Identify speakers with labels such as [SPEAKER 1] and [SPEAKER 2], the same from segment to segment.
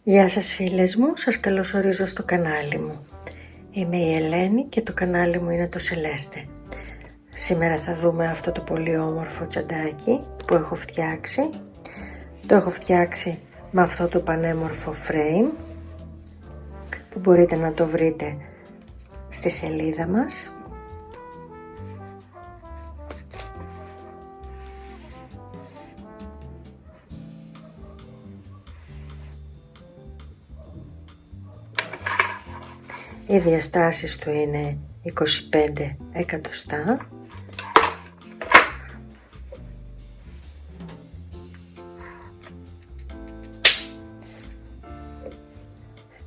[SPEAKER 1] Γεια σας φίλες μου, σας καλωσορίζω στο κανάλι μου. Είμαι η Ελένη και το κανάλι μου είναι το Celeste. Σήμερα θα δούμε αυτό το πολύ όμορφο τσαντάκι που έχω φτιάξει. Το έχω φτιάξει με αυτό το πανέμορφο frame που μπορείτε να το βρείτε στη σελίδα μας. Οι διαστάσεις του είναι 25 εκατοστά.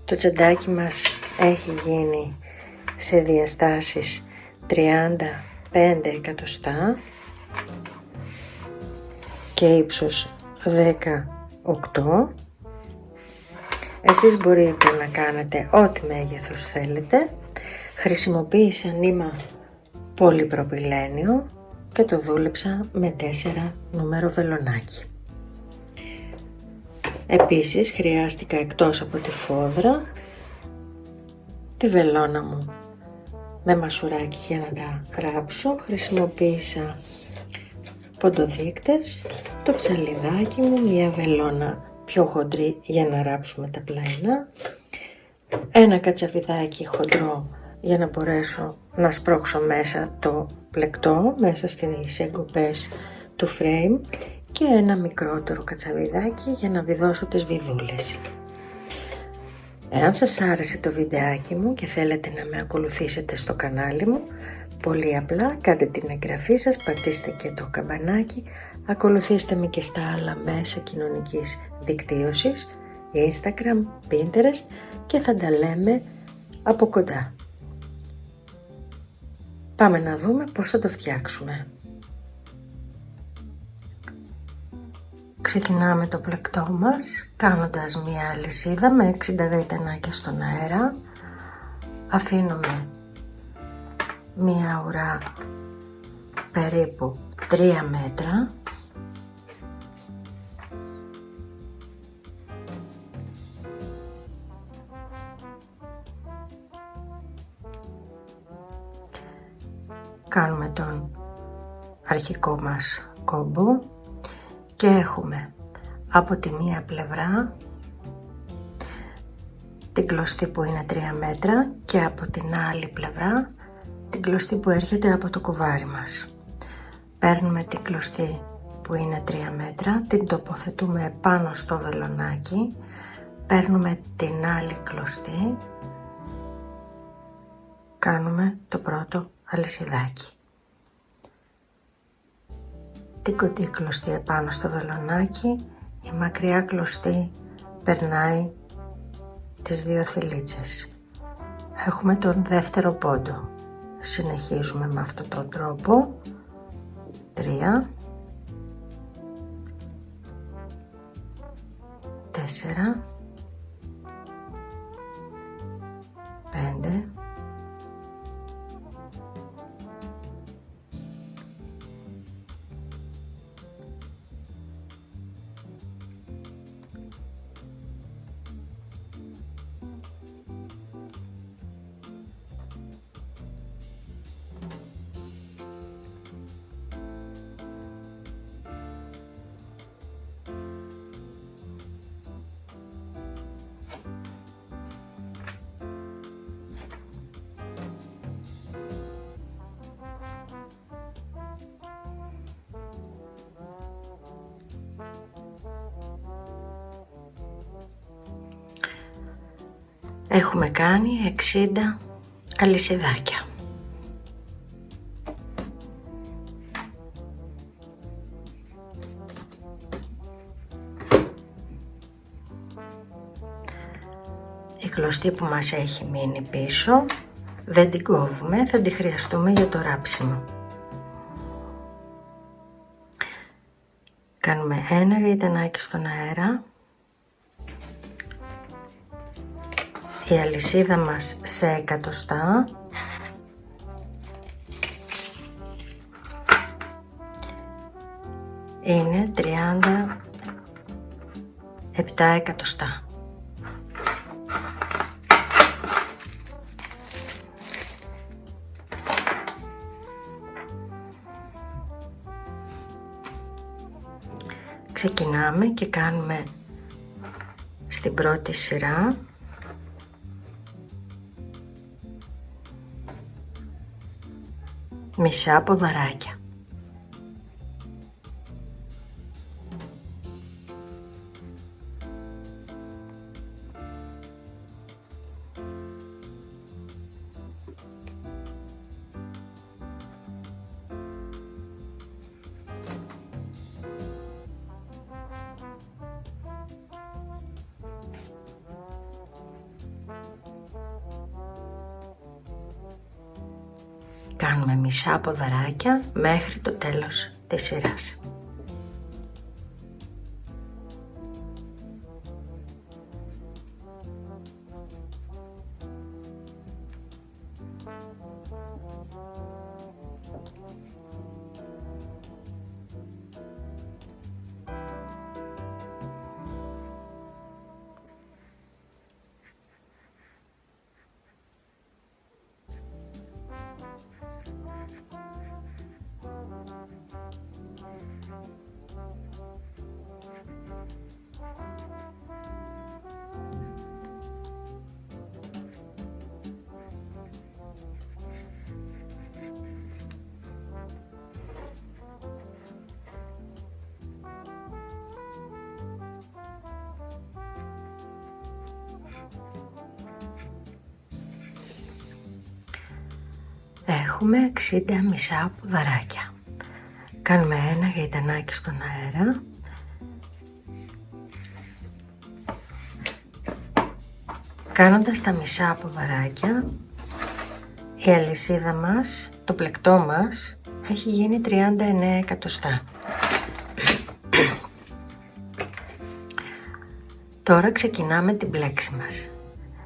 [SPEAKER 1] Το τσαντάκι μας έχει γίνει σε διαστάσεις 35 εκατοστά και ύψος 18. Εσείς μπορείτε να κάνετε ό,τι μέγεθος θέλετε. Χρησιμοποίησα νήμα πολυπροπυλένιο και το δούλεψα με 4 νούμερο βελονάκι. Επίσης χρειάστηκα εκτός από τη φόδρα τη βελόνα μου με μασουράκι για να τα ράψω. Χρησιμοποίησα ποντοδείκτες, το ψαλιδάκι μου, μια βελόνα πιο χοντρή για να ράψουμε τα πλαϊνά, ένα κατσαβιδάκι χοντρό για να μπορέσω να σπρώξω μέσα το πλεκτό μέσα στις εγκοπές του frame και ένα μικρότερο κατσαβιδάκι για να βιδώσω τις βιδούλες. Εάν σας άρεσε το βιντεάκι μου και θέλετε να με ακολουθήσετε στο κανάλι μου, πολύ απλά κάντε την εγγραφή σας, πατήστε και το καμπανάκι, ακολουθήστε με και στα άλλα μέσα κοινωνικής δικτύωσης, Instagram, Pinterest και θα τα λέμε από κοντά. Πάμε να δούμε πώς θα το φτιάξουμε. Ξεκινάμε το πλεκτό μας κάνοντας μία αλυσίδα με 60 γαϊτανάκια στον αέρα. Αφήνουμε μία ουρά περίπου 3 μέτρα. Κάνουμε τον αρχικό μας κόμπο και έχουμε από τη μία πλευρά την κλωστή που είναι 3 μέτρα και από την άλλη πλευρά την κλωστή που έρχεται από το κουβάρι μας. Παίρνουμε την κλωστή που είναι 3 μέτρα, την τοποθετούμε επάνω στο βελονάκι, παίρνουμε την άλλη κλωστή, κάνουμε το πρώτο αλυσιδάκι. Την κοντή κλωστή επάνω στο βελονάκι, η μακριά κλωστή περνάει τις 2 θηλίτσες. Έχουμε τον δεύτερο πόντο. Συνεχίζουμε με αυτόν τον τρόπο. 3, 4, 5, έχουμε κάνει 60 αλυσιδάκια. Η κλωστή που μας έχει μείνει πίσω δεν την κόβουμε, θα τη χρειαστούμε για το ράψιμο. Κάνουμε ένα γαϊτανάκι στον αέρα. Η αλυσίδα μας σε εκατοστά είναι 37 εκατοστά. Ξεκινάμε και κάνουμε στην πρώτη σειρά μισά ποδαράκια. Κάνουμε μισά ποδαράκια μέχρι το τέλος της σειράς. Έχουμε 60 μισά ποδαράκια. Κάνουμε ένα γαϊτανάκι στον αέρα. Κάνοντας τα μισά ποδαράκια, η αλυσίδα μας, το πλεκτό μας, έχει γίνει 39 εκατοστά. Τώρα ξεκινάμε την πλέξη μας.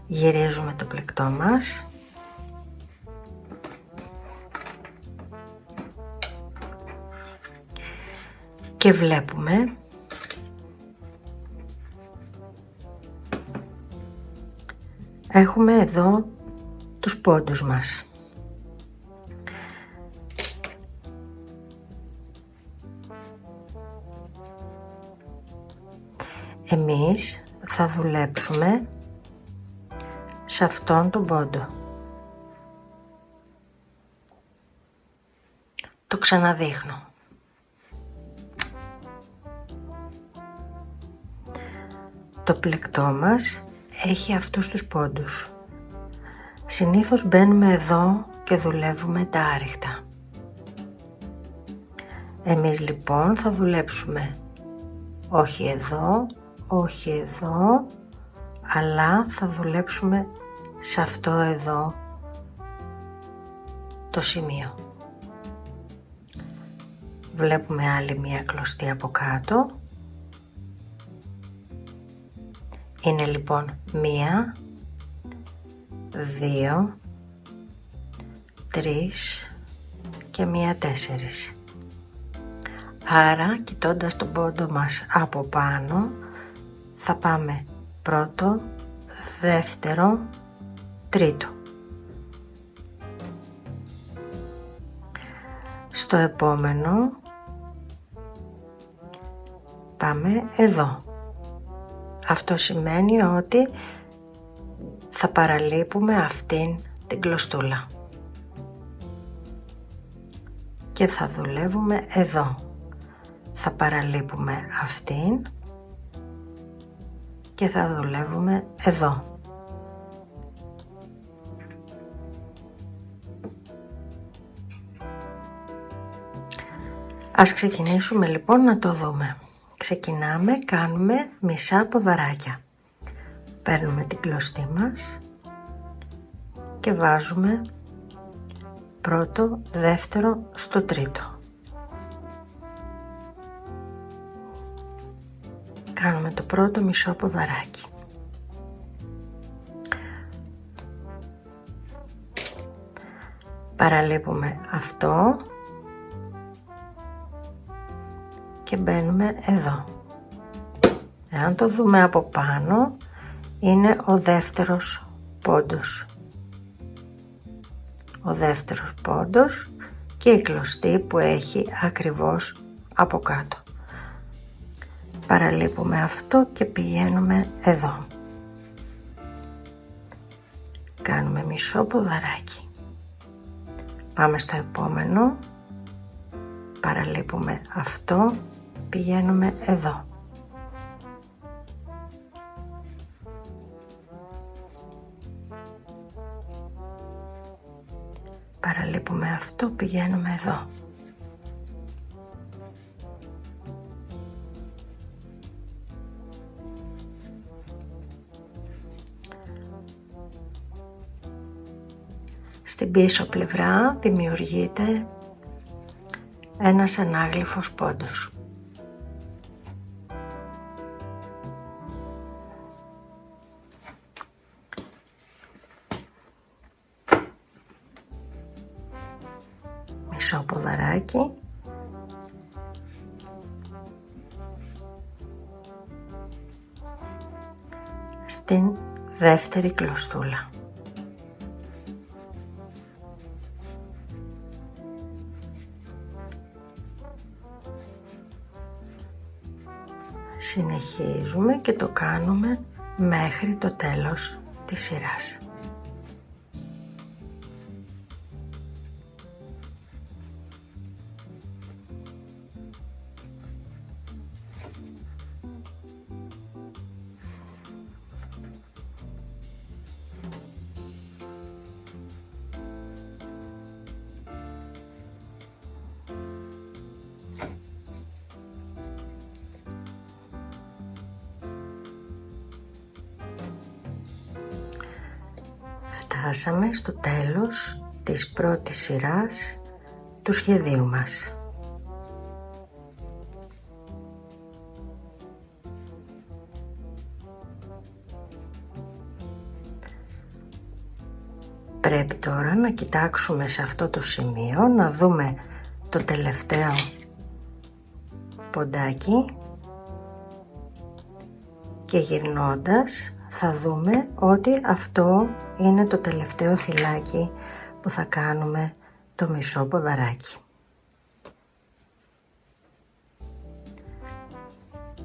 [SPEAKER 1] Γυρίζουμε το πλεκτό μας. Και βλέπουμε έχουμε εδώ τους πόντους μας. Εμείς θα δουλέψουμε σε αυτόν τον πόντο. Το ξαναδείχνω. Το πλεκτό μας έχει αυτούς τους πόντους. Συνήθως μπαίνουμε εδώ και δουλεύουμε τα άριχτα. Εμείς λοιπόν θα δουλέψουμε όχι εδώ, όχι εδώ, αλλά θα δουλέψουμε σε αυτό εδώ το σημείο. Βλέπουμε άλλη μία κλωστή από κάτω. Είναι λοιπόν 1, 2, 3 και 1, 4. Άρα, κοιτώντας τον πόντο μας από πάνω, θα πάμε πρώτο, δεύτερο, τρίτο. Στο επόμενο πάμε εδώ. Αυτό σημαίνει ότι θα παραλείπουμε αυτήν την κλωστούλα και θα δουλεύουμε εδώ. Θα παραλείπουμε αυτήν και θα δουλεύουμε εδώ. Ας ξεκινήσουμε λοιπόν να το δούμε. Ξεκινάμε, κάνουμε μισά ποδαράκια. Παίρνουμε την κλωστή μας και βάζουμε πρώτο, δεύτερο στο τρίτο. Κάνουμε το πρώτο μισό ποδαράκι. Παραλείπουμε αυτό και μπαίνουμε εδώ. Εάν το δούμε από πάνω, είναι ο δεύτερος πόντος. Ο δεύτερος πόντος και η κλωστή που έχει ακριβώς από κάτω. Παραλείπουμε αυτό και πηγαίνουμε εδώ. Κάνουμε μισό ποδαράκι. Πάμε στο επόμενο. Παραλείπουμε αυτό, πηγαίνουμε εδώ. Παραλείπουμε αυτό, πηγαίνουμε εδώ. Στην πίσω πλευρά δημιουργείται ένας ανάγλυφος πόντος. Μισό ποδαράκι. Στην δεύτερη κλωστούλα. Συνεχίζουμε και το κάνουμε μέχρι το τέλος της σειράς. Φτάσαμε στο τέλος της πρώτης σειράς του σχεδίου μας. Πρέπει τώρα να κοιτάξουμε σε αυτό το σημείο, να δούμε το τελευταίο ποντάκι και γυρνώντας θα δούμε ότι αυτό είναι το τελευταίο θυλάκι που θα κάνουμε το μισό ποδαράκι.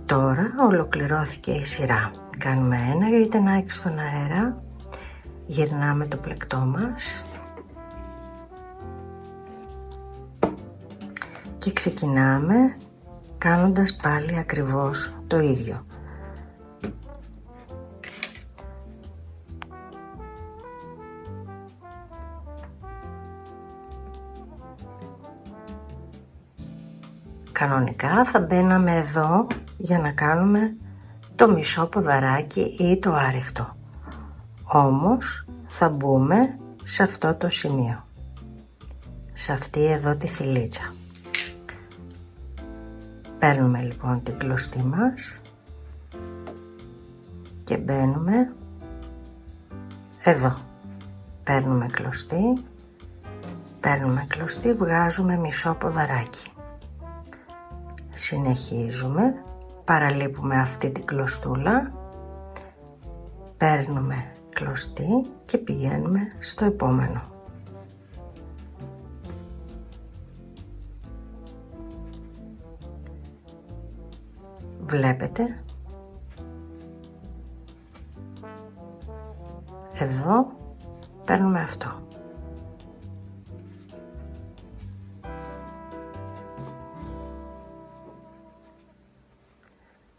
[SPEAKER 1] Τώρα ολοκληρώθηκε η σειρά. Κάνουμε ένα γαϊτανάκι στον αέρα, γυρνάμε το πλεκτό μας και ξεκινάμε κάνοντας πάλι ακριβώς το ίδιο. Κανονικά θα μπαίναμε εδώ για να κάνουμε το μισό ποδαράκι ή το άριχτο. Όμως θα μπούμε σε αυτό το σημείο, σε αυτή εδώ τη θηλίτσα. Παίρνουμε λοιπόν την κλωστή μας και μπαίνουμε εδώ. Παίρνουμε κλωστή, βγάζουμε μισό ποδαράκι. Συνεχίζουμε, παραλείπουμε αυτή την κλωστούλα, παίρνουμε κλωστή και πηγαίνουμε στο επόμενο. Βλέπετε, εδώ παίρνουμε αυτό.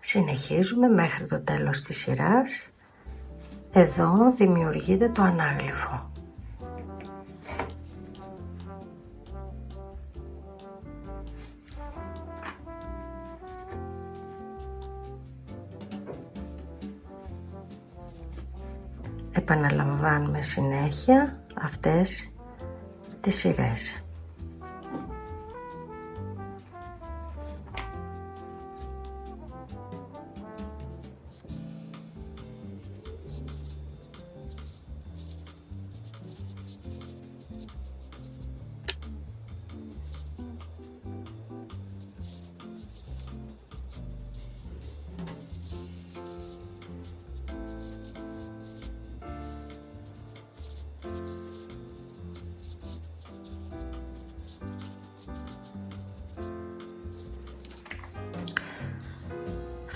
[SPEAKER 1] Συνεχίζουμε μέχρι το τέλος της σειράς. Εδώ δημιουργείται το ανάγλυφο. Επαναλαμβάνουμε συνέχεια αυτές τις σειρές.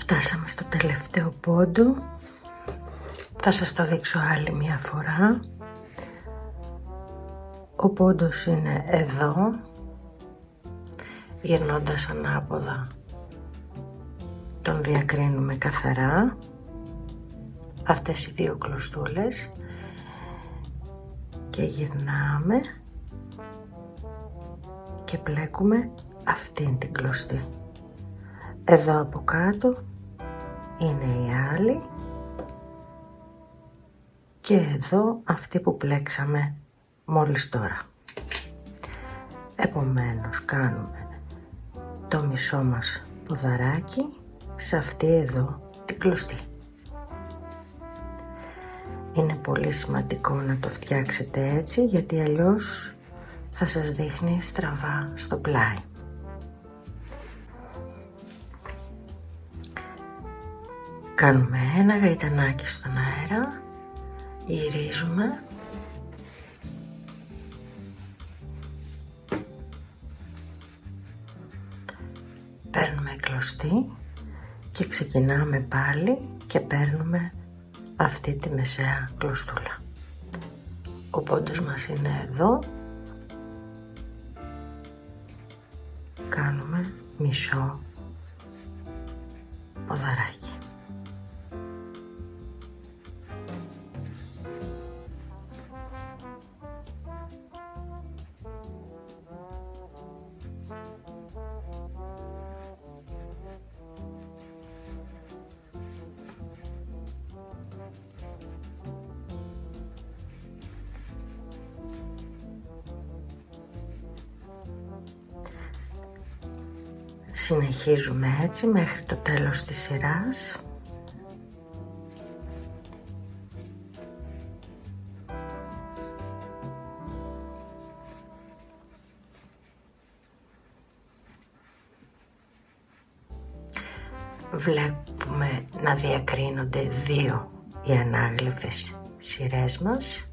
[SPEAKER 1] Φτάσαμε στο τελευταίο πόντο. Θα σας το δείξω άλλη μια φορά. Ο πόντος είναι εδώ. Γυρνώντας ανάποδα τον διακρίνουμε καθαρά. Αυτές οι δύο κλωστούλες. Και γυρνάμε και πλέκουμε αυτήν την κλωστή. Εδώ από κάτω είναι η άλλη και εδώ αυτή που πλέξαμε μόλις τώρα. Επομένως κάνουμε το μισό μας ποδαράκι σε αυτή εδώ την κλωστή. Είναι πολύ σημαντικό να το φτιάξετε έτσι, γιατί αλλιώς θα σας δείχνει στραβά στο πλάι. Κάνουμε ένα γαϊτανάκι στον αέρα, γυρίζουμε παίρνουμε κλωστή και ξεκινάμε πάλι και παίρνουμε αυτή τη μεσαία κλωστούλα. Ο πόντος μας είναι εδώ. Κάνουμε μισό ποδαράκι. Συνεχίζουμε έτσι μέχρι το τέλος της σειράς. Βλέπουμε να διακρίνονται δύο οι ανάγλυφες σειρές μας.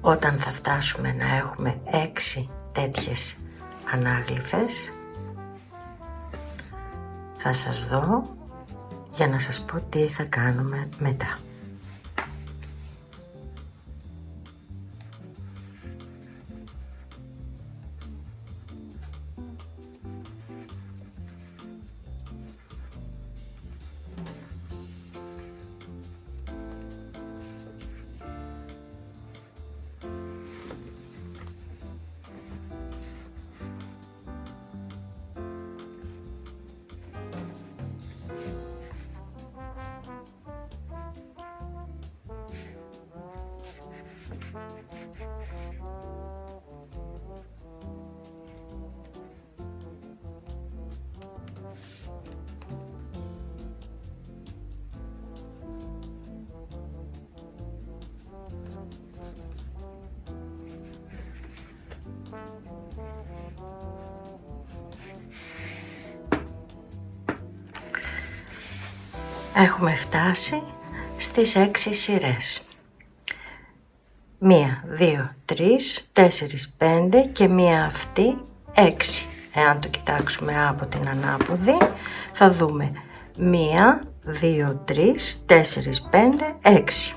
[SPEAKER 1] Όταν θα φτάσουμε να έχουμε 6 τέτοιες ανάγλυφες, θα σας δω για να σας πω τι θα κάνουμε μετά. Έχουμε φτάσει στις 6 σειρές. 1, 2, 3, 4, 5 και μία αυτή 6. Εάν το κοιτάξουμε από την ανάποδη θα δούμε 1, 2, 3, 4, 5, 6.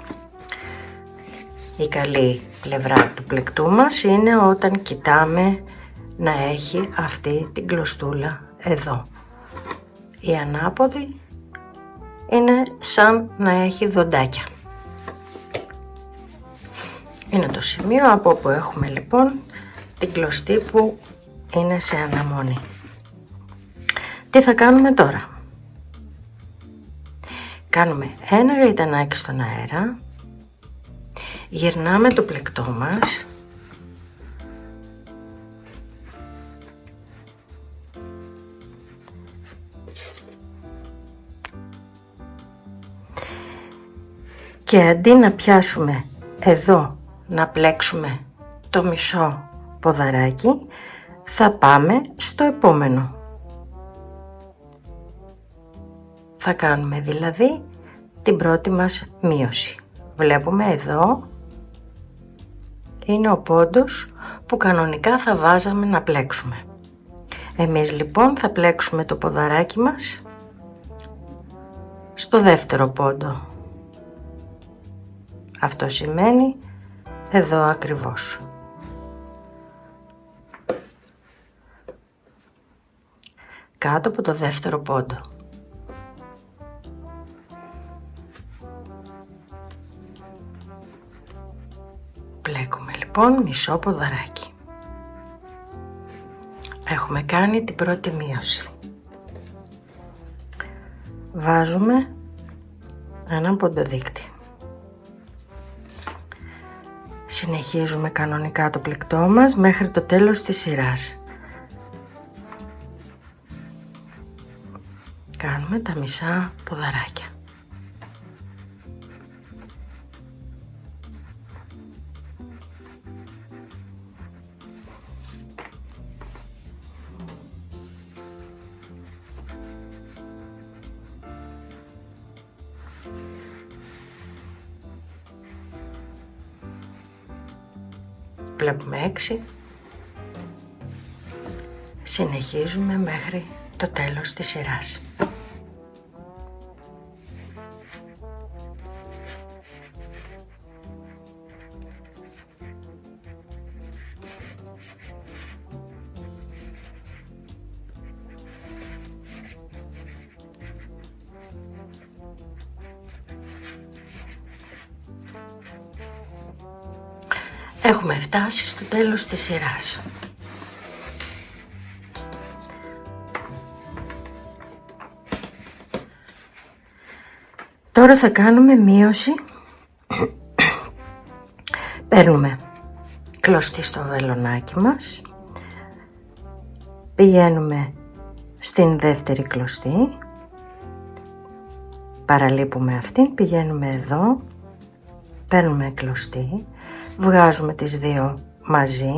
[SPEAKER 1] Η καλή πλευρά του πλεκτού μας είναι όταν κοιτάμε να έχει αυτή την κλωστούλα εδώ. Η ανάποδη είναι σαν να έχει δοντάκια. Είναι το σημείο από όπου έχουμε λοιπόν την κλωστή που είναι σε αναμονή. Τι θα κάνουμε τώρα? Κάνουμε ένα γαϊτανάκι στον αέρα, γυρνάμε το πλεκτό μας, και αντί να πιάσουμε εδώ να πλέξουμε το μισό ποδαράκι, θα πάμε στο επόμενο. Θα κάνουμε δηλαδή την πρώτη μας μείωση. Βλέπουμε εδώ είναι ο πόντος που κανονικά θα βάζαμε να πλέξουμε. Εμείς λοιπόν θα πλέξουμε το ποδαράκι μας στο δεύτερο πόντο. Αυτό σημαίνει εδώ ακριβώς. Κάτω από το δεύτερο πόντο. Πλέκουμε λοιπόν μισό ποδαράκι. Έχουμε κάνει την πρώτη μείωση. Βάζουμε έναν ποντοδείκτη. Συνεχίζουμε κανονικά το πλεκτό μας μέχρι το τέλος της σειράς. Κάνουμε τα μισά ποδαράκια. Βλέπουμε 6. Συνεχίζουμε μέχρι το τέλος της σειράς. Έχουμε φτάσει στο τέλος της σειράς. Τώρα θα κάνουμε μείωση. Παίρνουμε κλωστή στο βελονάκι μας. Πηγαίνουμε στην δεύτερη κλωστή. Παραλείπουμε αυτήν, πηγαίνουμε εδώ. Παίρνουμε κλωστή. Βγάζουμε τις δύο μαζί,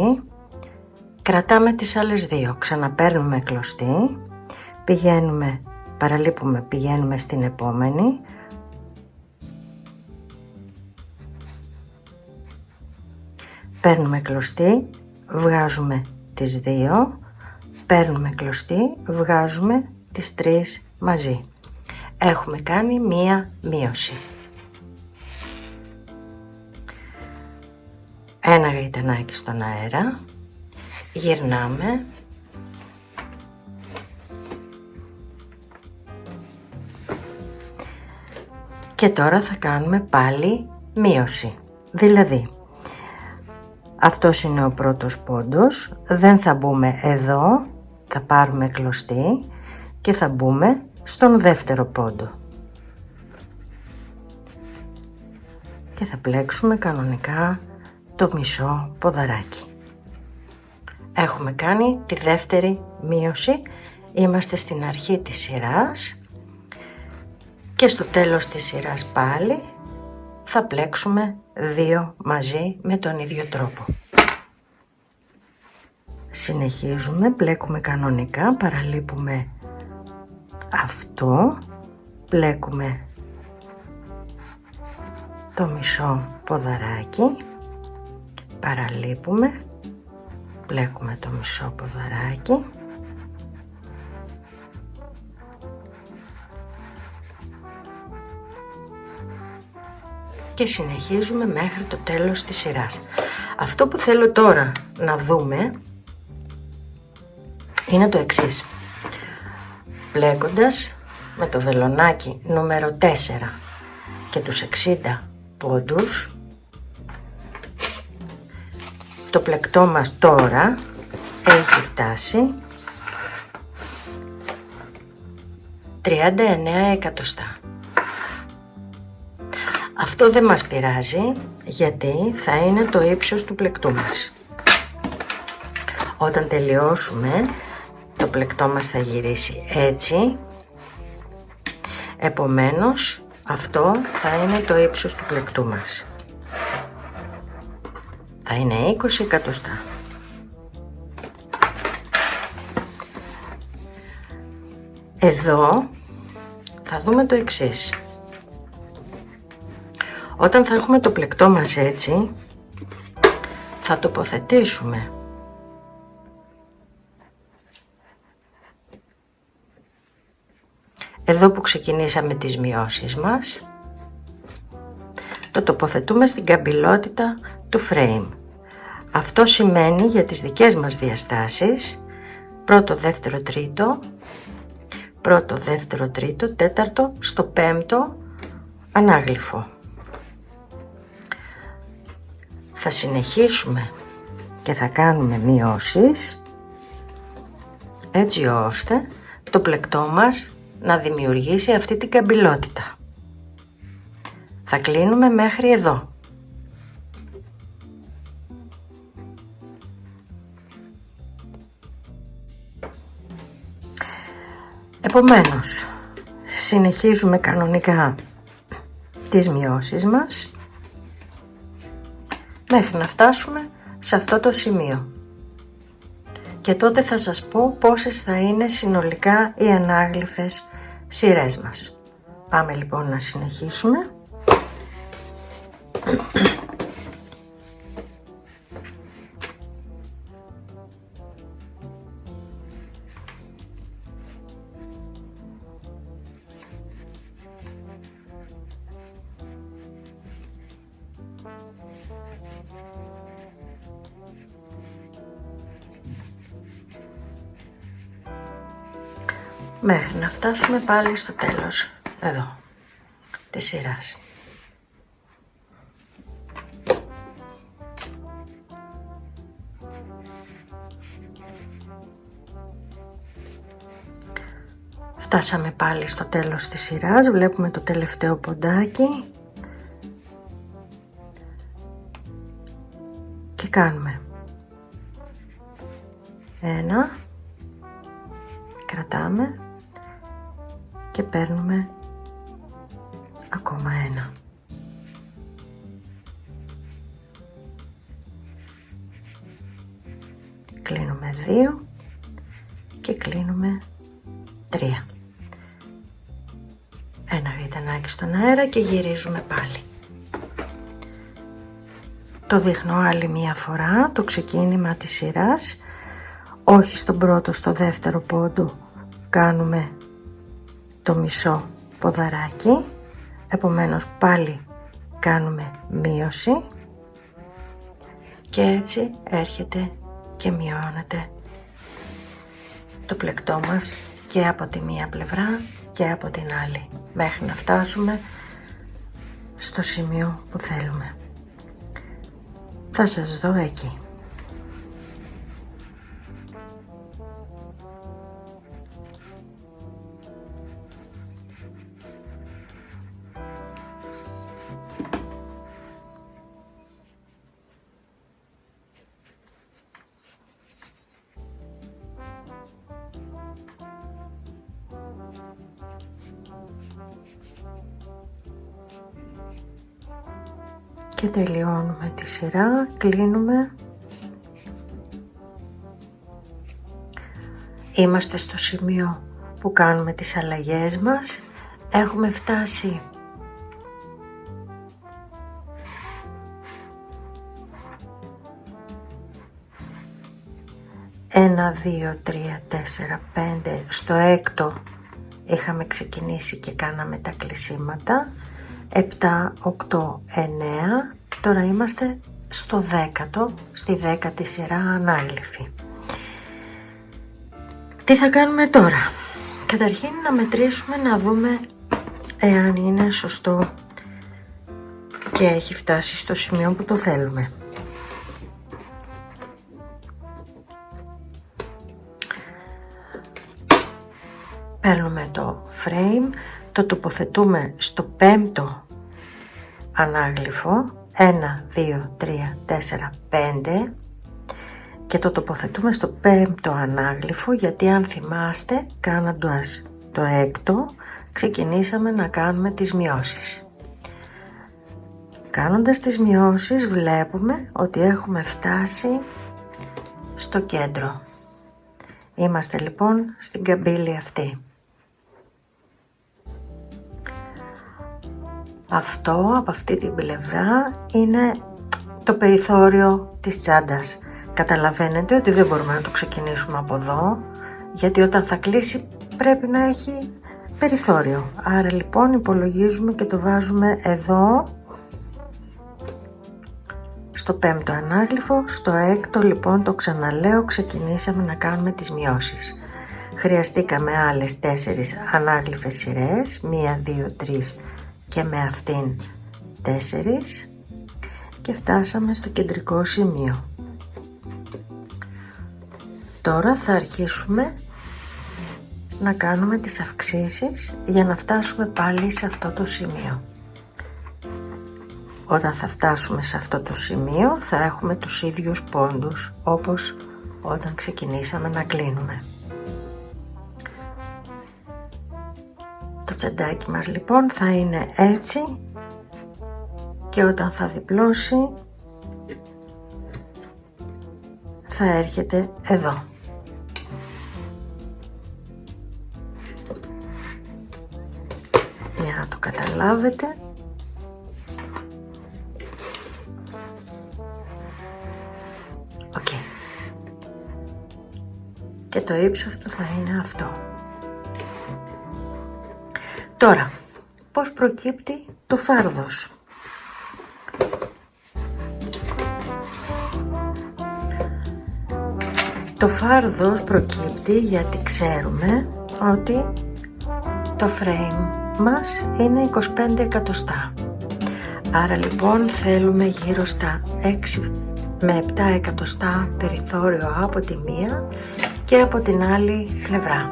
[SPEAKER 1] κρατάμε τις άλλες δύο, ξαναπαίρνουμε κλωστή, πηγαίνουμε, παραλείπουμε, πηγαίνουμε στην επόμενη, παίρνουμε κλωστή, βγάζουμε τις δύο, παίρνουμε κλωστή, βγάζουμε τις τρεις μαζί. Έχουμε κάνει μία μείωση. Ένα γαϊτανάκι στον αέρα, γυρνάμε, και τώρα θα κάνουμε πάλι μείωση. Δηλαδή, αυτός είναι ο πρώτος πόντος, δεν θα μπούμε εδώ, θα πάρουμε κλωστή και θα μπούμε στον δεύτερο πόντο. Και θα πλέξουμε κανονικά το μισό ποδαράκι. Έχουμε κάνει τη δεύτερη μείωση, είμαστε στην αρχή της σειράς και στο τέλος της σειράς πάλι θα πλέξουμε δύο μαζί με τον ίδιο τρόπο. Συνεχίζουμε, πλέκουμε κανονικά, παραλείπουμε αυτό, πλέκουμε το μισό ποδαράκι, παραλείπουμε, πλέκουμε το μισό ποδαράκι, και συνεχίζουμε μέχρι το τέλος της σειράς. Αυτό που θέλω τώρα να δούμε είναι το εξής. Πλέκοντας με το βελονάκι νούμερο 4 και τους 60 πόντους, το πλεκτό μας τώρα έχει φτάσει 39 εκατοστά. Αυτό δεν μας πειράζει, γιατί θα είναι το ύψος του πλεκτού μας. Όταν τελειώσουμε, το πλεκτό μας θα γυρίσει έτσι. Επομένως, αυτό θα είναι το ύψος του πλεκτού μας. Θα είναι 20 εκατοστά. Εδώ θα δούμε το εξής. Όταν θα έχουμε το πλεκτό μας έτσι, θα τοποθετήσουμε εδώ που ξεκινήσαμε τις μειώσεις μας, το τοποθετούμε στην καμπυλότητα του frame. Αυτό σημαίνει για τις δικές μας διαστάσεις πρώτο, δεύτερο, τρίτο, πρώτο, δεύτερο, τρίτο, τέταρτο, στο πέμπτο ανάγλυφο. Θα συνεχίσουμε και θα κάνουμε μειώσεις έτσι ώστε το πλεκτό μας να δημιουργήσει αυτή την καμπυλότητα. Θα κλείνουμε μέχρι εδώ. Επομένως, συνεχίζουμε κανονικά τις μειώσεις μας μέχρι να φτάσουμε σε αυτό το σημείο. Και τότε θα σας πω πόσες θα είναι συνολικά οι ανάγλυφες σειρές μας. Πάμε λοιπόν να συνεχίσουμε. Μέχρι να φτάσουμε πάλι στο τέλος εδώ της σειράς. Φτάσαμε πάλι στο τέλος της σειράς, βλέπουμε το τελευταίο ποντάκι και κάνουμε ένα, κρατάμε και παίρνουμε ακόμα ένα. Κλείνουμε 2 και κλείνουμε 3. Ένα γαϊτανάκι στον αέρα και γυρίζουμε πάλι. Το δείχνω άλλη μία φορά, το ξεκίνημα της σειράς. Όχι στον πρώτο, στο δεύτερο πόντο κάνουμε το μισό ποδαράκι, επομένως πάλι κάνουμε μείωση και έτσι έρχεται και μειώνεται το πλεκτό μας και από τη μία πλευρά και από την άλλη μέχρι να φτάσουμε στο σημείο που θέλουμε. Θα σας δω εκεί. Και τελειώνουμε τη σειρά, κλείνουμε. Είμαστε στο σημείο που κάνουμε τις αλλαγές μας. Έχουμε φτάσει ένα, 2, 3, 4, 5. Στο έκτο είχαμε ξεκινήσει και κάναμε τα κλεισίματα. 7, 8, 9. Τώρα είμαστε στο 10ο, στη 10η σειρά ανάγλυφη. Τι θα κάνουμε τώρα? Καταρχήν να μετρήσουμε, να δούμε εάν είναι σωστό και έχει φτάσει στο σημείο που το θέλουμε. Παίρνουμε το frame, το τοποθετούμε στο πέμπτο ανάγλυφο, 1, 2, 3, 4, 5 και το τοποθετούμε στο πέμπτο ανάγλυφο, γιατί αν θυμάστε, κάνοντας το έκτο ξεκινήσαμε να κάνουμε τις μειώσεις. Κάνοντας τις μειώσεις βλέπουμε ότι έχουμε φτάσει στο κέντρο. Είμαστε λοιπόν στην καμπύλη αυτή. Αυτό από αυτή την πλευρά είναι το περιθώριο της τσάντας. Καταλαβαίνετε ότι δεν μπορούμε να το ξεκινήσουμε από εδώ, γιατί όταν θα κλείσει πρέπει να έχει περιθώριο. Άρα λοιπόν υπολογίζουμε και το βάζουμε εδώ, στο 5ο ανάγλυφο. Στο 6ο λοιπόν, το ξαναλέω, ξεκινήσαμε να κάνουμε τις μειώσεις. Χρειαστήκαμε άλλες 4 ανάγλυφες σειρές, 1, 2, 3 και με αυτήν 4, και φτάσαμε στο κεντρικό σημείο. Τώρα θα αρχίσουμε να κάνουμε τις αυξήσεις για να φτάσουμε πάλι σε αυτό το σημείο. Όταν θα φτάσουμε σε αυτό το σημείο θα έχουμε τους ίδιους πόντους όπως όταν ξεκινήσαμε να κλείνουμε. Το τσαντάκι μας λοιπόν θα είναι έτσι, και όταν θα διπλώσει θα έρχεται εδώ. Για να το καταλάβετε, και το ύψος του θα είναι αυτό. Τώρα, πώς προκύπτει το φάρδος? Το φάρδος προκύπτει γιατί ξέρουμε ότι το frame μας είναι 25 εκατοστά. Άρα λοιπόν θέλουμε γύρω στα 6 με 7 εκατοστά περιθώριο από τη μία και από την άλλη πλευρά.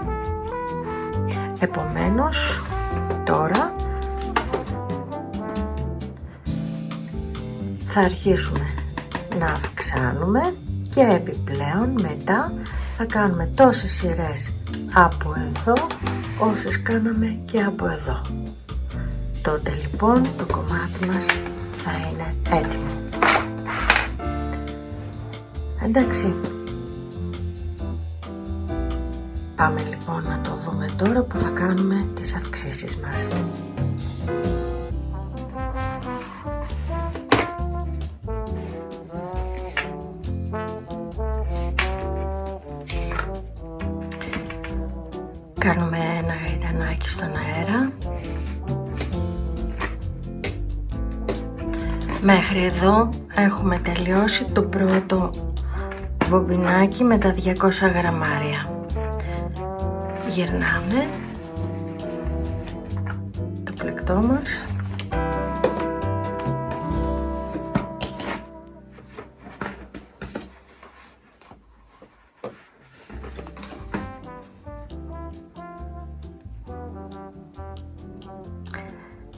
[SPEAKER 1] Επομένως, τώρα θα αρχίσουμε να αυξάνουμε και επιπλέον μετά θα κάνουμε τόσες σειρές από εδώ όσες κάναμε και από εδώ. Τότε λοιπόν το κομμάτι μας θα είναι έτοιμο. Εντάξει. Πάμε λοιπόν να το δούμε τώρα που θα κάνουμε τις αυξήσεις μας. Κάνουμε ένα γαϊδανάκι στον αέρα. Μέχρι εδώ έχουμε τελειώσει το πρώτο μπομπινάκι με τα 200 γραμμάρια. Γυρνάμε το πλεκτό μας.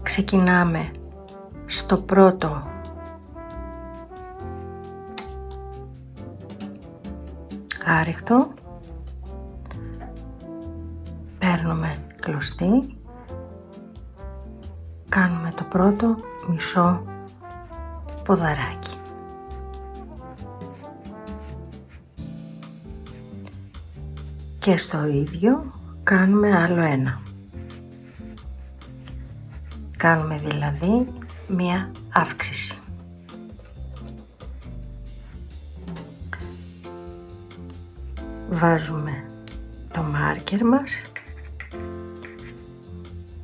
[SPEAKER 1] Ξεκινάμε στο πρώτο άριχτο, παίρνουμε κλωστή, κάνουμε το πρώτο μισό ποδαράκι. Και στο ίδιο κάνουμε άλλο ένα. Κάνουμε δηλαδή μία αύξηση. Βάζουμε το μάρκερ μας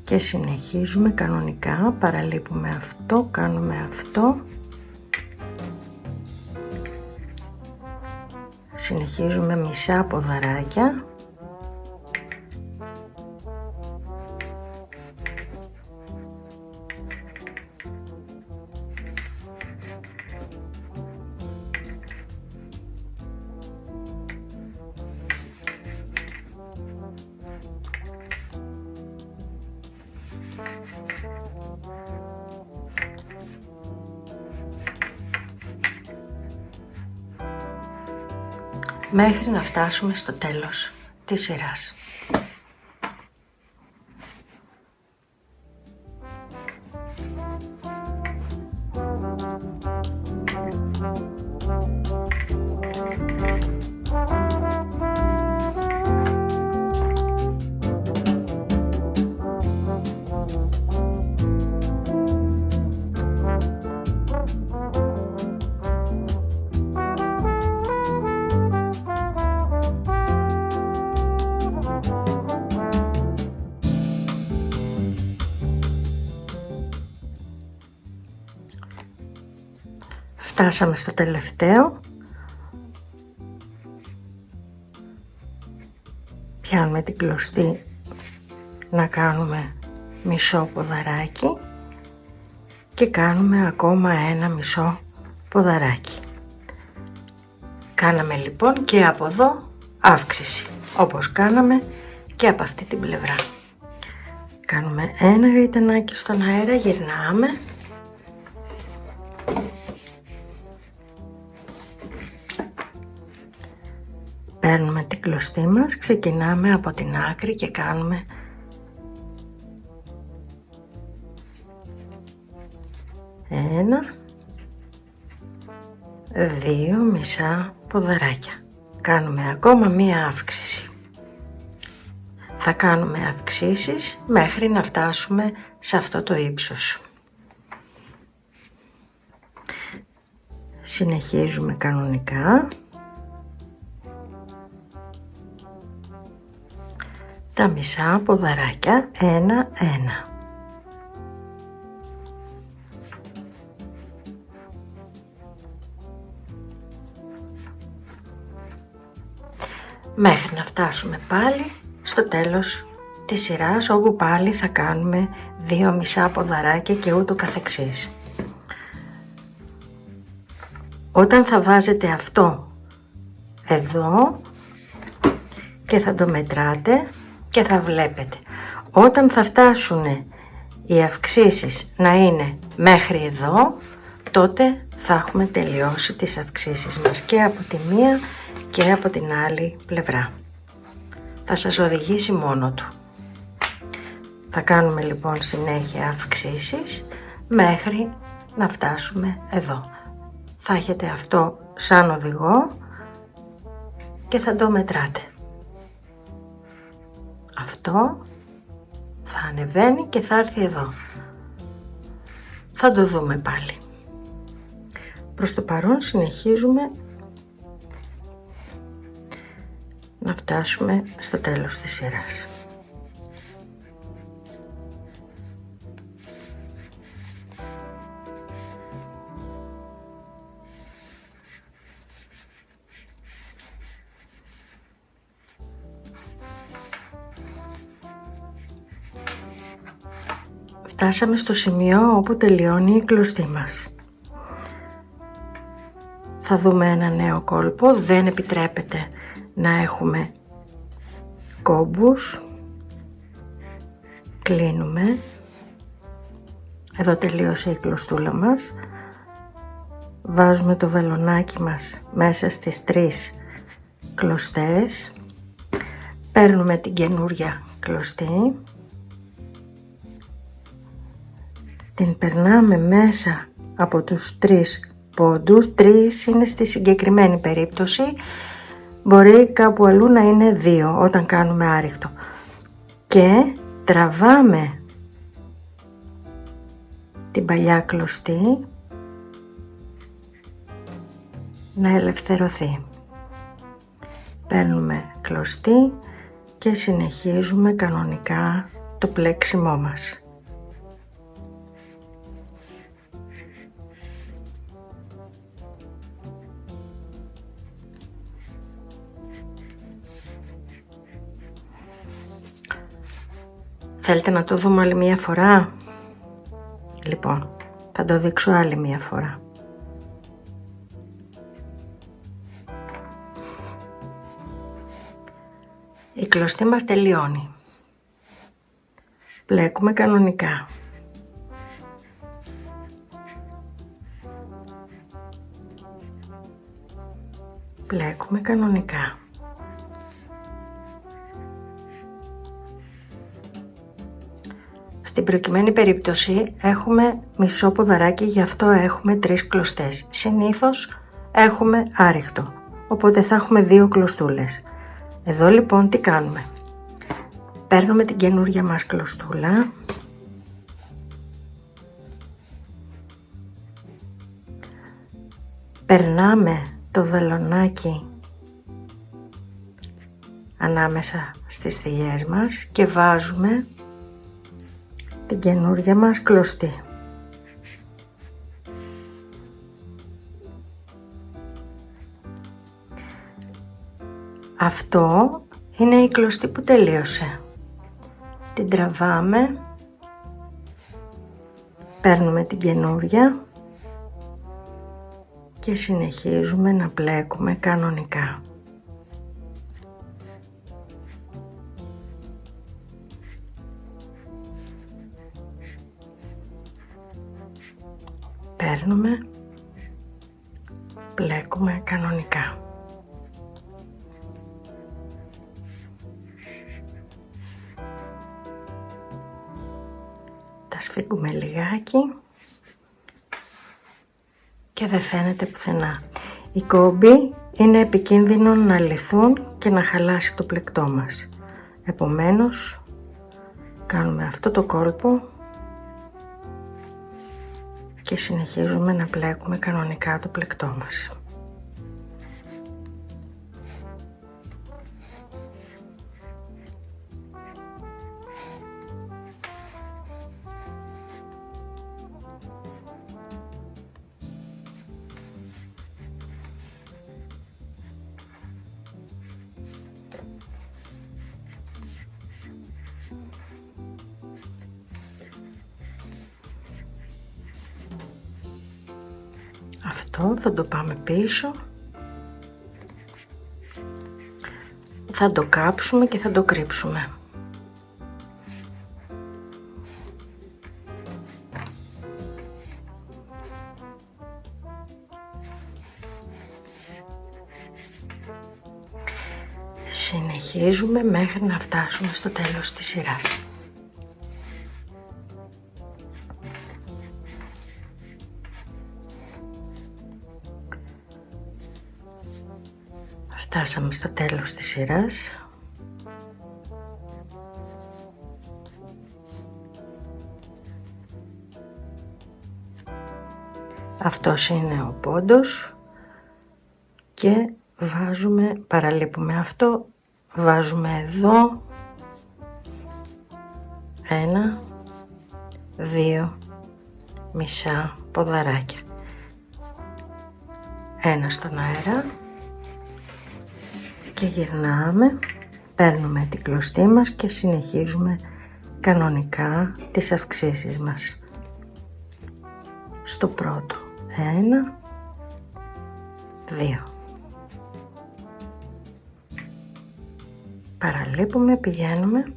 [SPEAKER 1] και συνεχίζουμε κανονικά, παραλείπουμε αυτό, κάνουμε αυτό, συνεχίζουμε μισά ποδαράκια. Μέχρι να φτάσουμε στο τέλος της σειράς. Φτάσαμε στο τελευταίο. Πιάνουμε την κλωστή να κάνουμε μισό ποδαράκι και κάνουμε ακόμα ένα μισό ποδαράκι. Κάναμε λοιπόν και από εδώ αύξηση, όπως κάναμε και από αυτή την πλευρά. Κάνουμε ένα γαϊτανάκι στον αέρα, γυρνάμε. Παίρνουμε την κλωστή μας, ξεκινάμε από την άκρη και κάνουμε ένα, δύο μισά ποδαράκια. Κάνουμε ακόμα μία αύξηση. Θα κάνουμε αυξήσεις μέχρι να φτάσουμε σε αυτό το ύψος. Συνεχίζουμε κανονικά. Τα μισά ποδαράκια, ένα-ένα. Μέχρι να φτάσουμε πάλι στο τέλος της σειράς, όπου πάλι θα κάνουμε δύο μισά ποδαράκια και ούτω καθεξής. Όταν θα βάζετε αυτό εδώ και θα το μετράτε και θα βλέπετε, όταν θα φτάσουν οι αυξήσεις να είναι μέχρι εδώ, τότε θα έχουμε τελειώσει τις αυξήσεις μας και από τη μία και από την άλλη πλευρά. Θα σας οδηγήσει μόνο του. Θα κάνουμε λοιπόν συνέχεια αυξήσεις μέχρι να φτάσουμε εδώ. Θα έχετε αυτό σαν οδηγό και θα το μετράτε. Αυτό θα ανεβαίνει και θα έρθει εδώ. Θα το δούμε πάλι. Προς το παρόν συνεχίζουμε να φτάσουμε στο τέλος της σειράς. Φτάσαμε στο σημείο όπου τελειώνει η κλωστή μας. Θα δούμε ένα νέο κόλπο, δεν επιτρέπεται να έχουμε κόμπους. Κλείνουμε. Εδώ τελείωσε η κλωστούλα μας. Βάζουμε το βελονάκι μας μέσα στις 3 κλωστές. Παίρνουμε την καινούρια κλωστή. Την περνάμε μέσα από τους 3 πόντους. 3 είναι στη συγκεκριμένη περίπτωση. Μπορεί κάπου αλλού να είναι 2 όταν κάνουμε άρρηκτο. Και τραβάμε την παλιά κλωστή να ελευθερωθεί. Παίρνουμε κλωστή και συνεχίζουμε κανονικά το πλέξιμό μας. Θέλετε να το δούμε άλλη μία φορά? Λοιπόν, θα το δείξω άλλη μία φορά. Η κλωστή μας τελειώνει. Πλέκουμε κανονικά. Πλέκουμε κανονικά. Στην προκειμένη περίπτωση έχουμε μισό ποδαράκι, γι' αυτό έχουμε 3 κλωστές. Συνήθως έχουμε άρρηκτο, οπότε θα έχουμε 2 κλωστούλες. Εδώ λοιπόν τι κάνουμε? Παίρνουμε την καινούρια μας κλωστούλα, περνάμε το βελονάκι ανάμεσα στις θυγιές μας και βάζουμε την καινούρια μας κλωστή. Αυτό είναι η κλωστή που τελείωσε. Την τραβάμε, παίρνουμε την καινούρια και συνεχίζουμε να πλέκουμε κανονικά. Παίρνουμε, πλέκουμε κανονικά. Τα σφίγγουμε λιγάκι και δεν φαίνεται πουθενά. Οι κόμποι είναι επικίνδυνο να λυθούν και να χαλάσει το πλεκτό μας. Επομένως, κάνουμε αυτό το κόλπο και συνεχίζουμε να πλέκουμε κανονικά το πλεκτό μας. Αυτό θα το πάμε πίσω, θα το κάψουμε και θα το κρύψουμε. Συνεχίζουμε μέχρι να φτάσουμε στο τέλος της σειράς. Φτάσαμε στο τέλος της σειράς. Αυτός είναι ο πόντος και βάζουμε, παραλείπουμε αυτό, βάζουμε εδώ 1, 2 μισά ποδαράκια. Ένα στον αέρα και γυρνάμε, παίρνουμε την κλωστή μας και συνεχίζουμε κανονικά τις αυξήσεις μας. Στο πρώτο 1, 2. Παραλείπουμε, πηγαίνουμε.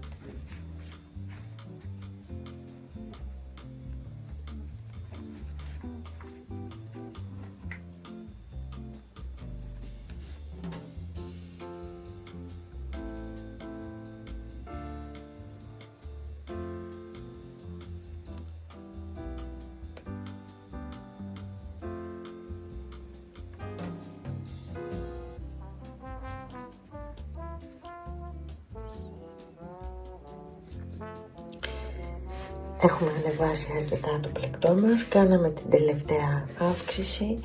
[SPEAKER 1] Έχουμε ανεβάσει αρκετά το πλεκτό μας, κάναμε την τελευταία αύξηση,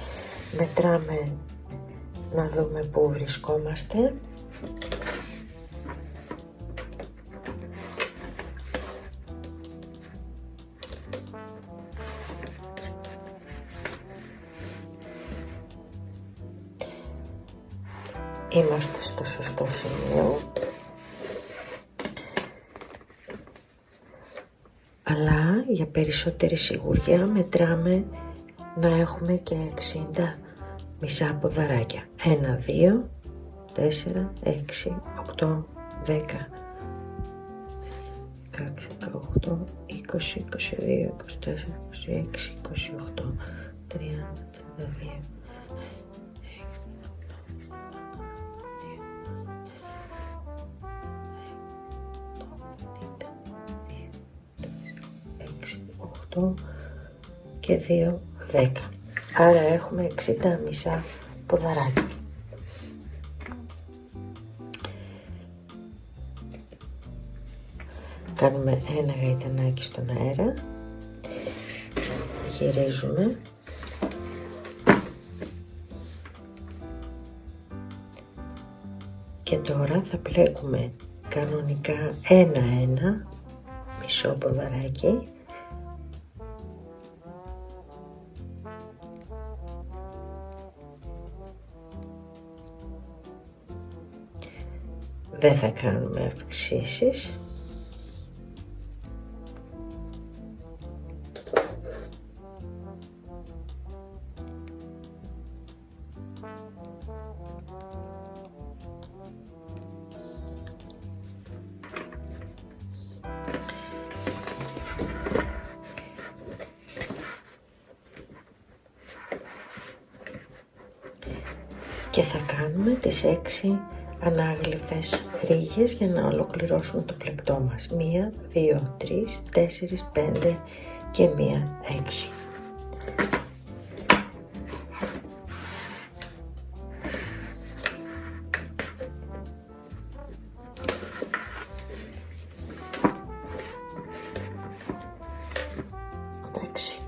[SPEAKER 1] μετράμε να δούμε πού βρισκόμαστε. Είμαστε στο σωστό σημείο. Αλλά για περισσότερη σιγουριά μετράμε να έχουμε και 60 μισά ποδαράκια. 1, 2, 4, 6, 8, 10, 16, 18, 20, 22, 24, 26, 28, 30, 32. Και 2, 10. Άρα έχουμε 60 μισά ποδαράκια. Κάνουμε ένα γαϊτανάκι στον αέρα, γυρίζουμε και τώρα θα πλέκουμε κανονικά ένα-ένα μισό ποδαράκι. δεν θα κάνουμε αυξήσεις. Και θα κάνουμε τις 6 ανάγλυφες ρίγες για να ολοκληρώσουμε το πλεκτό μας. 1, 2, 3, 4, 5 και 1, 6. Εντάξει.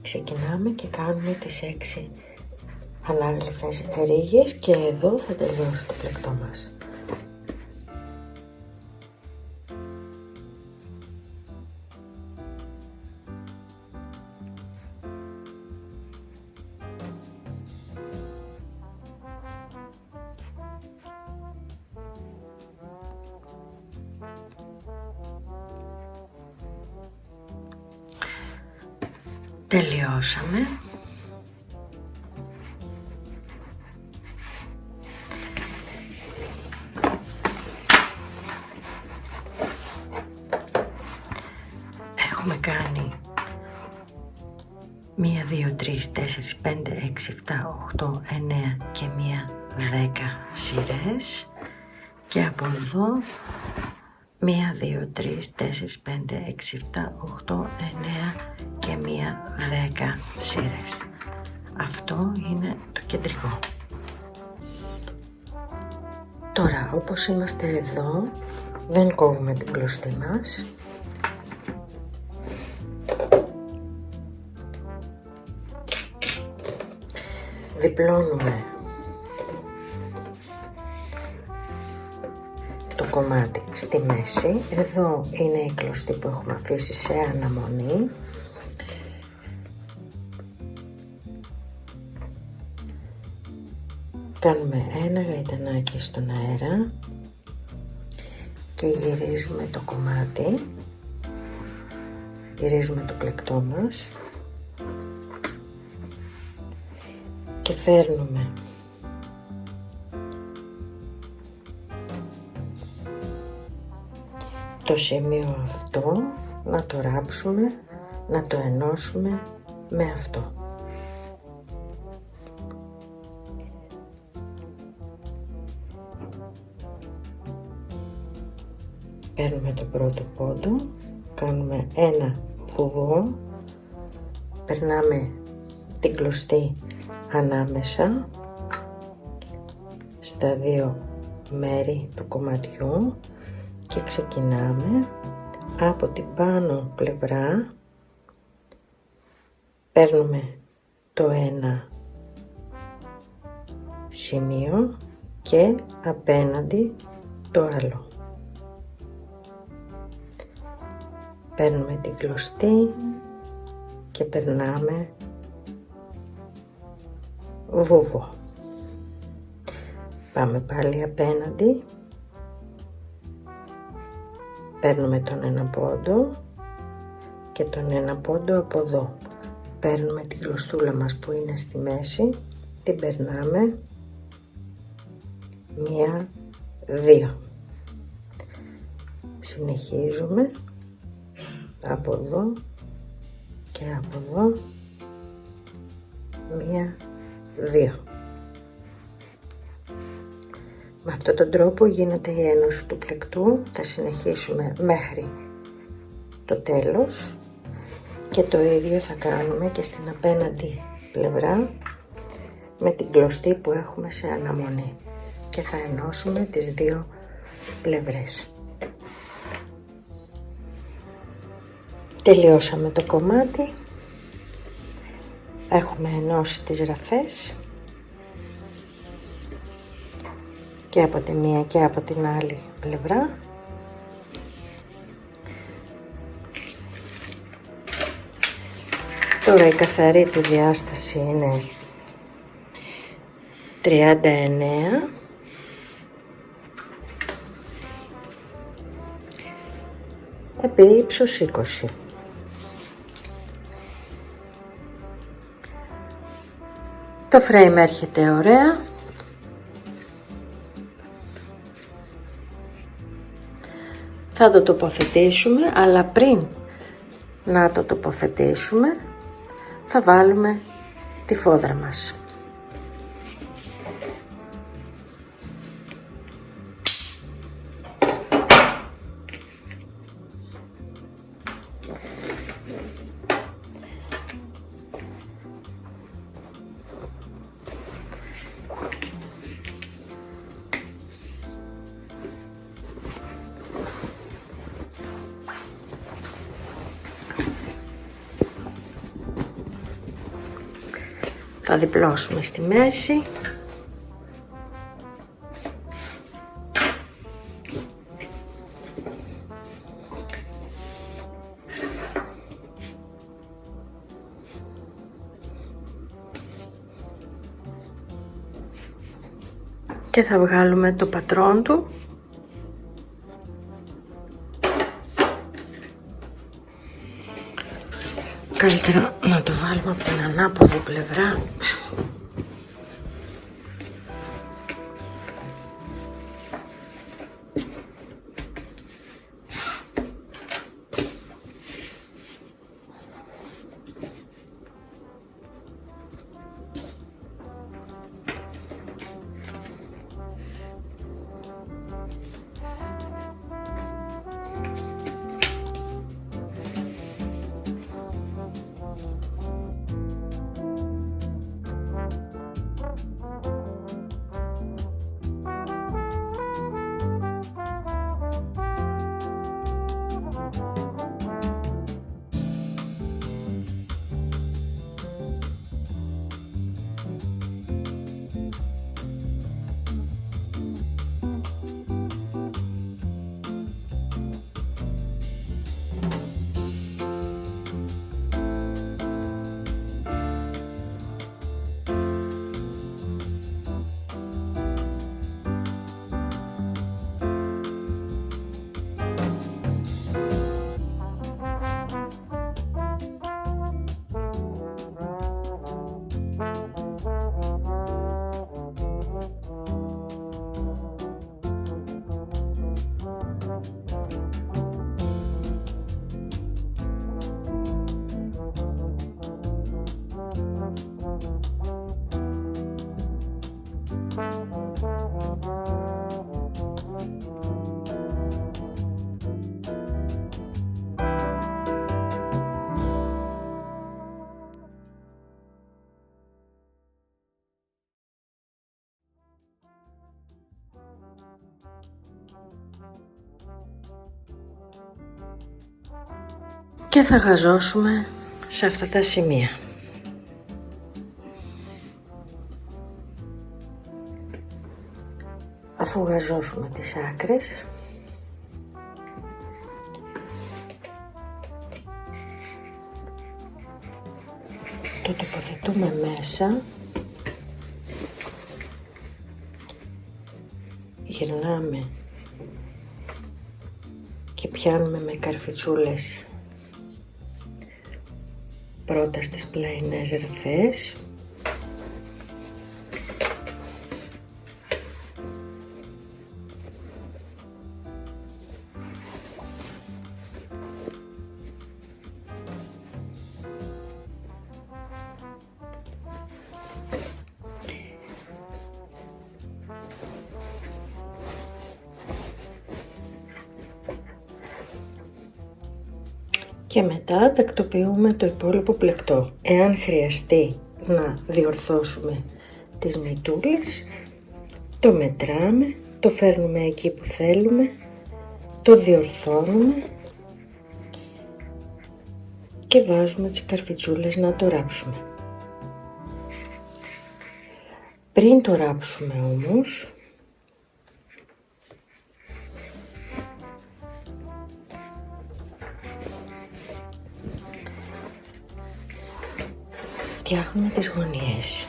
[SPEAKER 1] Ξεκινάμε και κάνουμε τις 6 ανάγλυφες ρίγες και εδώ θα τελειώσει το πλεκτό μας. Τελειώσαμε. Έχουμε κάνει 1, 2, 3, 4, 5, 6, 7, 8, 9 και 1, 10 σειρές και από εδώ 1, 2, 3, 4, 5, 6, 7, 8, 9 και 1, 10 σειρές. Αυτό είναι το κεντρικό. Τώρα, όπως είμαστε εδώ, δεν κόβουμε την κλωστή μας. Διπλώνουμε το κομμάτι στη μέση. Εδώ είναι η κλωστή που έχουμε αφήσει σε αναμονή. Κάνουμε ένα γαϊτανάκι στον αέρα και γυρίζουμε το κομμάτι, γυρίζουμε το πλεκτό μας και φέρνουμε το σημείο αυτό, να το ράψουμε, να το ενώσουμε με αυτό. Παίρνουμε το πρώτο πόντο, κάνουμε ένα βουβό, περνάμε την κλωστή ανάμεσα στα δύο μέρη του κομματιού και ξεκινάμε από την πάνω πλευρά, παίρνουμε το ένα σημείο και απέναντι το άλλο. Παίρνουμε την κλωστή και περνάμε βούβο. Πάμε πάλι απέναντι, παίρνουμε τον ένα πόντο και τον ένα πόντο από εδώ. Παίρνουμε την κλωστούλα μας που είναι στη μέση, την περνάμε, 1, 2. Συνεχίζουμε από εδώ και από εδώ, 1, 2. Με αυτόν τον τρόπο γίνεται η ένωση του πλεκτού. Θα συνεχίσουμε μέχρι το τέλος και το ίδιο θα κάνουμε και στην απέναντι πλευρά με την κλωστή που έχουμε σε αναμονή και θα ενώσουμε τις δύο πλευρές. Τελειώσαμε το κομμάτι, έχουμε ενώσει τις ραφές και από τη μία και από την άλλη πλευρά. Τώρα η καθαρή του διάσταση είναι 39. Επί ύψος 20. Το frame έρχεται ωραία. Θα το τοποθετήσουμε, αλλά πριν να το τοποθετήσουμε θα βάλουμε τη φόδρα μας. Θα διπλώσουμε στη μέση. Και θα βγάλουμε το πατρόν του. Καλύτερα να το βάλουμε από την ανάποδη πλευρά. Και θα γαζώσουμε σε αυτά τα σημεία. Αφού γαζώσουμε τις άκρες, το τοποθετούμε μέσα, γυρνάμε και πιάνουμε με καρφιτσούλες πρώτα στις πλαϊνές ρεφές. Και μετά τακτοποιούμε το υπόλοιπο πλεκτό. Εάν χρειαστεί να διορθώσουμε τις μυτούλες, το μετράμε, το φέρνουμε εκεί που θέλουμε, το διορθώνουμε και βάζουμε τις καρφιτσούλες να το ράψουμε. Πριν το ράψουμε όμως, φτιάχνουμε τις γωνίες.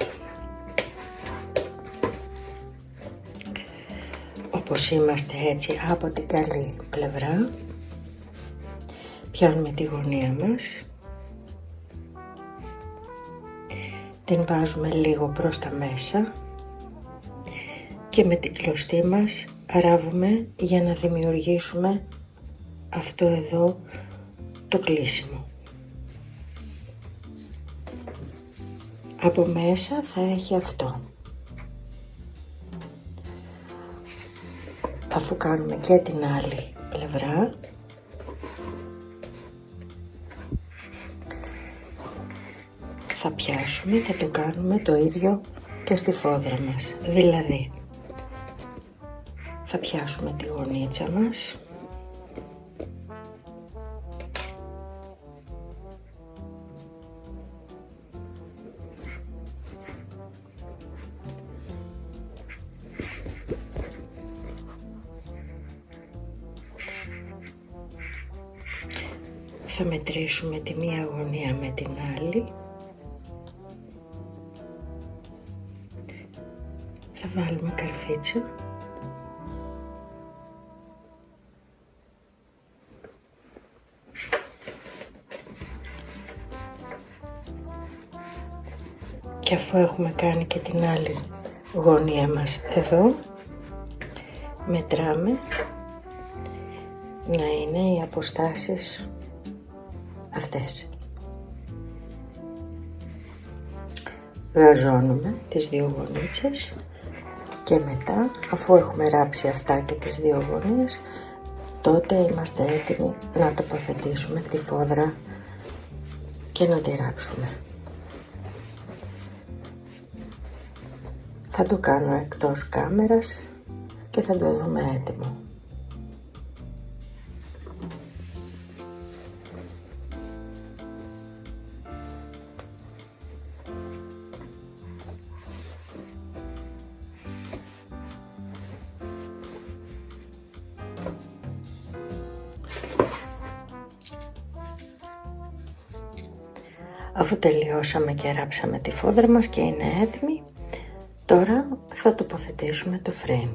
[SPEAKER 1] Όπως είμαστε έτσι από την καλή πλευρά, πιάνουμε τη γωνία μας, την βάζουμε λίγο προς τα μέσα και με την κλωστή μας ράβουμε για να δημιουργήσουμε αυτό εδώ το κλείσιμο. Από μέσα θα έχει αυτό. Αφού κάνουμε και την άλλη πλευρά, θα πιάσουμε, θα το κάνουμε το ίδιο και στη φόδρα μας. Δηλαδή, θα πιάσουμε τη γωνίτσα μας, θα μετρήσουμε τη μία γωνία με την άλλη, θα βάλουμε καρφίτσα και αφού έχουμε κάνει και την άλλη γωνία μας εδώ, μετράμε να είναι οι αποστάσεις αυτές. Γαζώνουμε τις δύο γωνίτσες και μετά, αφού έχουμε ράψει αυτά και τις δύο γωνίες, τότε είμαστε έτοιμοι να τοποθετήσουμε τη φόδρα και να τη ράψουμε. Θα το κάνω εκτός κάμερας και θα το δούμε έτοιμο. Αφού τελειώσαμε και ράψαμε τη φόδρα μας και είναι έτοιμη, τώρα θα τοποθετήσουμε το frame.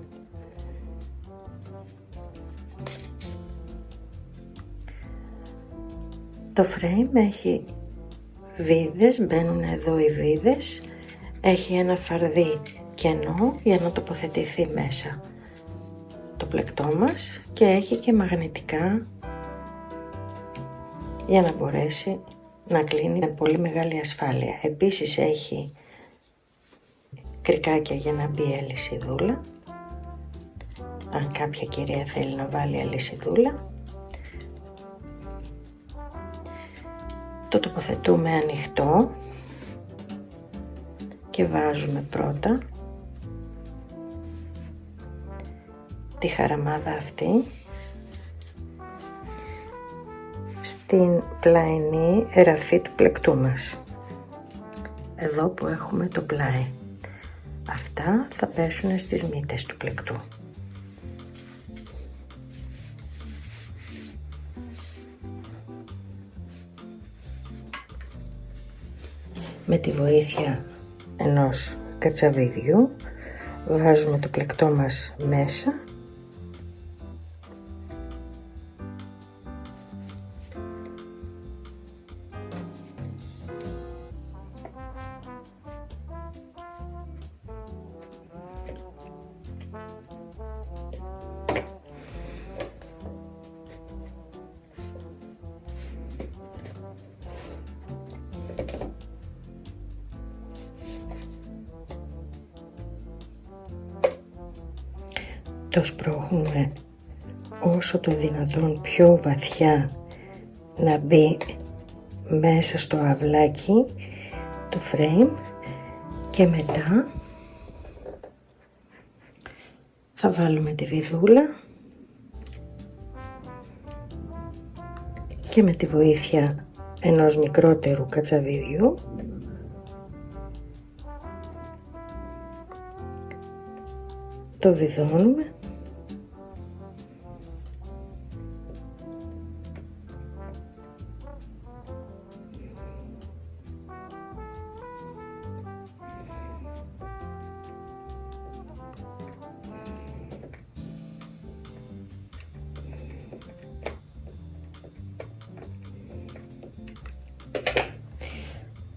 [SPEAKER 1] Το frame έχει βίδες, μπαίνουν εδώ οι βίδες, έχει ένα φαρδί κενό για να τοποθετηθεί μέσα το πλεκτό μας και έχει και μαγνητικά για να μπορέσει να κλείνει με πολύ μεγάλη ασφάλεια. Επίσης έχει κρικάκια για να μπει αλυσιδούλα, αν κάποια κυρία θέλει να βάλει αλυσιδούλα. Το τοποθετούμε ανοιχτό και βάζουμε πρώτα τη χαραμάδα αυτή στην πλαϊνή εραφή του πλεκτού μας, εδώ που έχουμε το πλάι. Αυτά θα πέσουν στις μύτες του πλεκτού. Με τη βοήθεια ενός κατσαβίδιου βάζουμε το πλεκτό μας μέσα το σπρώχνουμε όσο το δυνατόν πιο βαθιά να μπει μέσα στο αυλάκι του frame και μετά θα βάλουμε τη βιδούλα και με τη βοήθεια ενός μικρότερου κατσαβίδιου το βιδώνουμε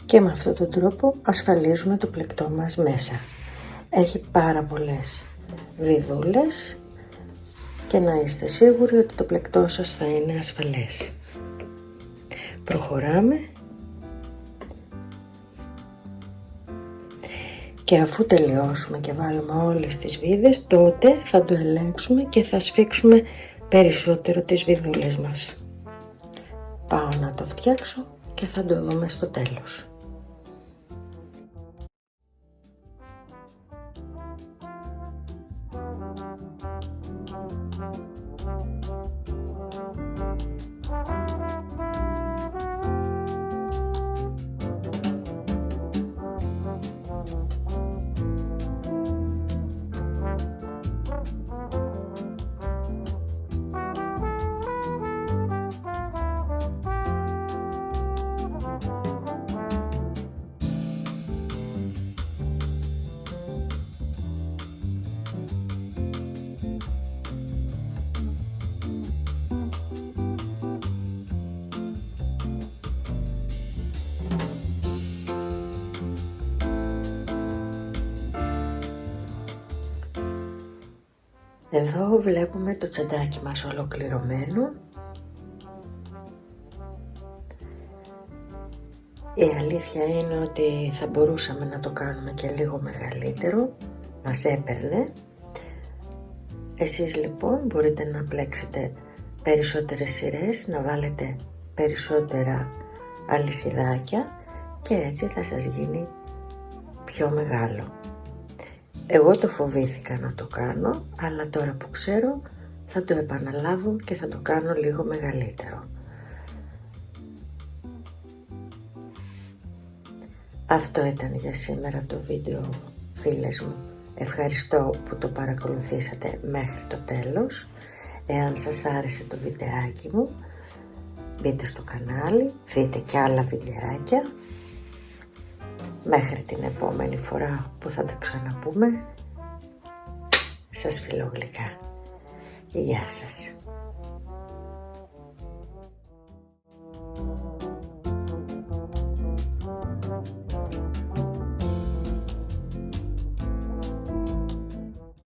[SPEAKER 1] Και με αυτόν τον τρόπο ασφαλίζουμε το πλεκτό μας μέσα. Έχει πάρα πολλές βιδούλες και να είστε σίγουροι ότι το πλεκτό σας θα είναι ασφαλές. Προχωράμε και αφού τελειώσουμε και βάλουμε όλες τις βίδες, τότε θα το ελέγξουμε και θα σφίξουμε περισσότερο τις βιδούλες μας. Πάω να το φτιάξω και θα το δούμε στο τέλος. Εδώ βλέπουμε το τσαντάκι μας ολοκληρωμένο. Η αλήθεια είναι ότι θα μπορούσαμε να το κάνουμε και λίγο μεγαλύτερο, μας έπαιρνε. Εσείς λοιπόν μπορείτε να πλέξετε περισσότερες σειρές, να βάλετε περισσότερα αλυσιδάκια και έτσι θα σας γίνει πιο μεγάλο. Εγώ το φοβήθηκα να το κάνω, αλλά τώρα που ξέρω θα το επαναλάβω και θα το κάνω λίγο μεγαλύτερο. Αυτό ήταν για σήμερα το βίντεο, φίλες μου. Ευχαριστώ που το παρακολουθήσατε μέχρι το τέλος. Εάν σας άρεσε το βιντεάκι μου, μπείτε στο κανάλι, δείτε και άλλα βιντεάκια. Μέχρι την επόμενη φορά που θα τα ξαναπούμε, σας φιλώ γλυκά. Γεια σας.